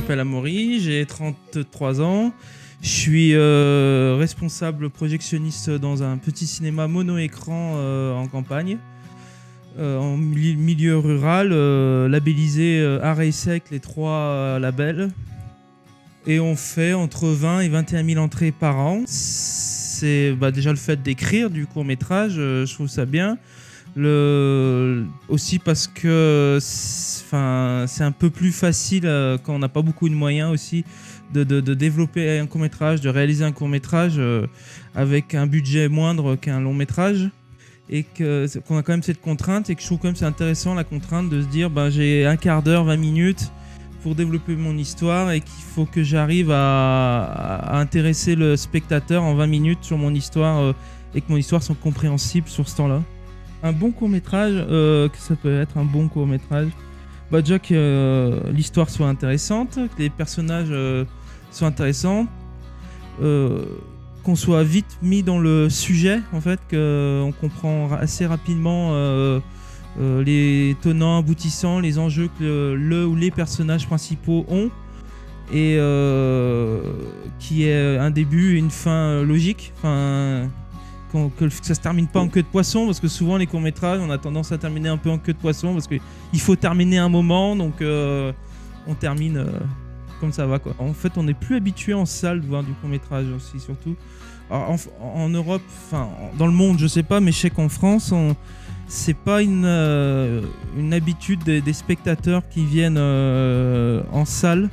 m'appelle Amaury, j'ai 33 ans. Je suis responsable projectionniste dans un petit cinéma mono-écran en campagne, en milieu rural, labellisé Art et Sec, les 3 labels. Et on fait entre 20 et 21 000 entrées par an. C'est déjà le fait d'écrire du court-métrage, je trouve ça bien. Aussi parce que c'est un peu plus facile quand on n'a pas beaucoup de moyens aussi de développer un court-métrage, de réaliser un court-métrage avec un budget moindre qu'un long-métrage. Et qu'on a quand même cette contrainte, et que je trouve quand même c'est intéressant la contrainte de se dire j'ai un quart d'heure, 20 minutes pour développer mon histoire, et qu'il faut que j'arrive à intéresser le spectateur en 20 minutes sur mon histoire, et que mon histoire soit compréhensible sur ce temps-là. Un bon court-métrage, que ça peut être un bon court-métrage, déjà que l'histoire soit intéressante, que les personnages soient intéressants, qu'on soit vite mis dans le sujet, en fait, qu'on comprend assez rapidement les tenants, aboutissants, les enjeux que le ou les personnages principaux ont, et qui est un début et une fin logique, que ça se termine pas en queue de poisson, parce que souvent les courts-métrages on a tendance à terminer un peu en queue de poisson, parce qu'il faut terminer un moment, donc on termine comme ça va, quoi. En fait, on n'est plus habitué en salle de voir du court-métrage aussi, surtout. Alors, en Europe, dans le monde, je sais pas, mais je sais qu'en France, c'est pas une habitude des spectateurs qui viennent en salle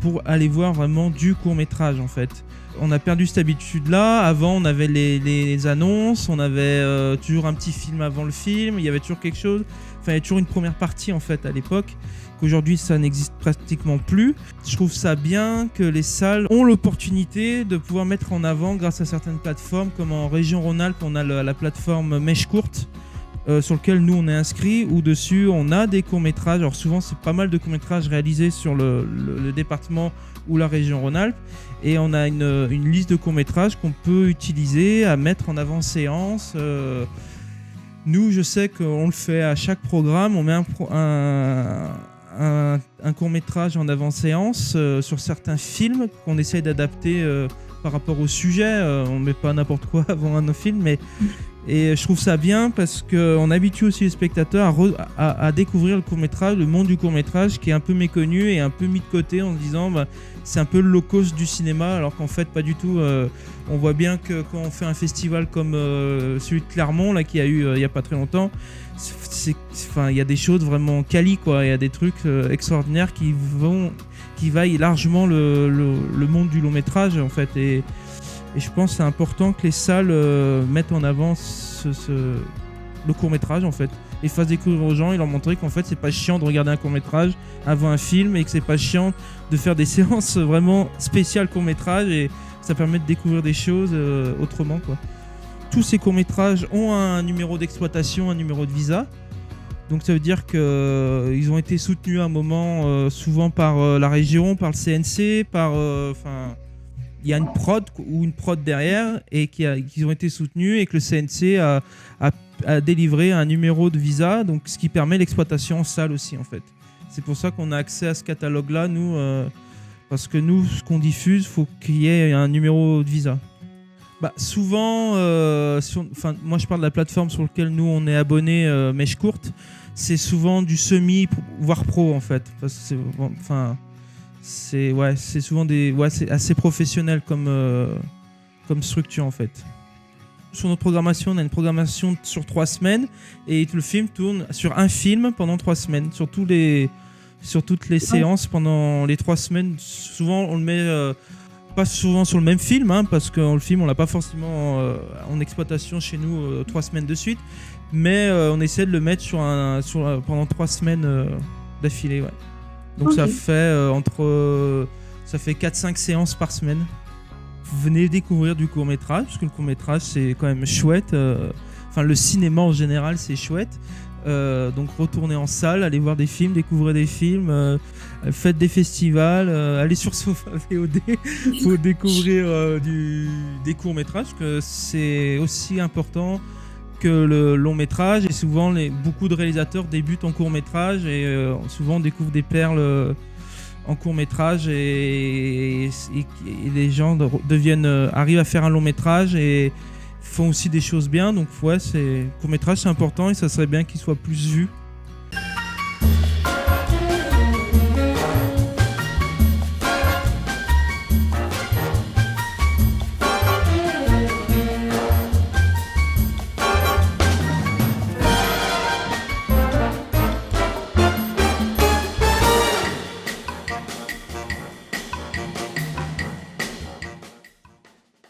pour aller voir vraiment du court-métrage, en fait. On a perdu cette habitude-là. Avant, on avait les annonces, on avait toujours un petit film avant le film, il y avait toujours quelque chose. Il y avait toujours une première partie, en fait, à l'époque. Qu'aujourd'hui, ça n'existe pratiquement plus. Je trouve ça bien que les salles ont l'opportunité de pouvoir mettre en avant, grâce à certaines plateformes, comme en région Rhône-Alpes, on a la plateforme Mèche Courte, sur lequel nous on est inscrit, où dessus on a des courts-métrages. Alors souvent c'est pas mal de courts-métrages réalisés sur le département ou la région Rhône-Alpes, et on a une liste de courts-métrages qu'on peut utiliser à mettre en avant séance. Nous, je sais qu'on le fait à chaque programme, on met un court-métrage en avant-séance sur certains films qu'on essaye d'adapter par rapport au sujet. On ne met pas n'importe quoi avant un film, et je trouve ça bien parce qu'on habitue aussi les spectateurs à découvrir le court-métrage, le monde du court-métrage, qui est un peu méconnu et un peu mis de côté, en se disant c'est un peu le low cost du cinéma, alors qu'en fait pas du tout. On voit bien que quand on fait un festival comme celui de Clermont là, qui a eu il n'y a pas très longtemps, il y a des choses vraiment quali, quoi. Il y a des trucs extraordinaires qui vaillent largement le monde du long métrage, en fait, et je pense que c'est important que les salles mettent en avant le court métrage, en fait, et fassent découvrir aux gens, et leur montrer qu'en fait c'est pas chiant de regarder un court métrage avant un film, et que c'est pas chiant de faire des séances vraiment spéciales court métrage, et ça permet de découvrir des choses autrement, quoi. Tous ces courts-métrages ont un numéro d'exploitation, un numéro de visa. Donc ça veut dire qu'ils ont été soutenus à un moment, souvent par la région, par le CNC, il y a une prod ou une prod derrière, et qu'ils ont été soutenus, et que le CNC a délivré un numéro de visa, donc ce qui permet l'exploitation en salle aussi, en fait. C'est pour ça qu'on a accès à ce catalogue-là, nous, parce que nous, ce qu'on diffuse, il faut qu'il y ait un numéro de visa. Souvent, moi je parle de la plateforme sur laquelle nous on est abonné, Mèche Courte, c'est souvent du semi voire pro, en fait, parce que c'est souvent c'est assez professionnel comme structure, en fait. Sur notre programmation, on a une programmation sur 3 semaines, et le film tourne sur un film pendant 3 semaines, sur toutes les séances pendant les 3 semaines. Souvent on le met pas souvent sur le même film, parce que le film on l'a pas forcément en exploitation chez nous 3 semaines de suite, mais on essaie de le mettre pendant 3 semaines d'affilée, ouais. Donc okay. Ça fait 4-5 séances par semaine. Venez découvrir du court-métrage, parce que le court-métrage c'est quand même chouette, le cinéma en général c'est chouette. Donc retournez en salle, allez voir des films, découvrez des films, faites des festivals, allez sur Sofa VOD pour découvrir des courts-métrages, que c'est aussi important que le long-métrage, et souvent beaucoup de réalisateurs débutent en court-métrage, et souvent on découvre des perles en court métrage et les gens arrivent à faire un long métrage et font aussi des choses bien. Donc ouais, court métrage c'est important et ça serait bien qu'il soit plus vu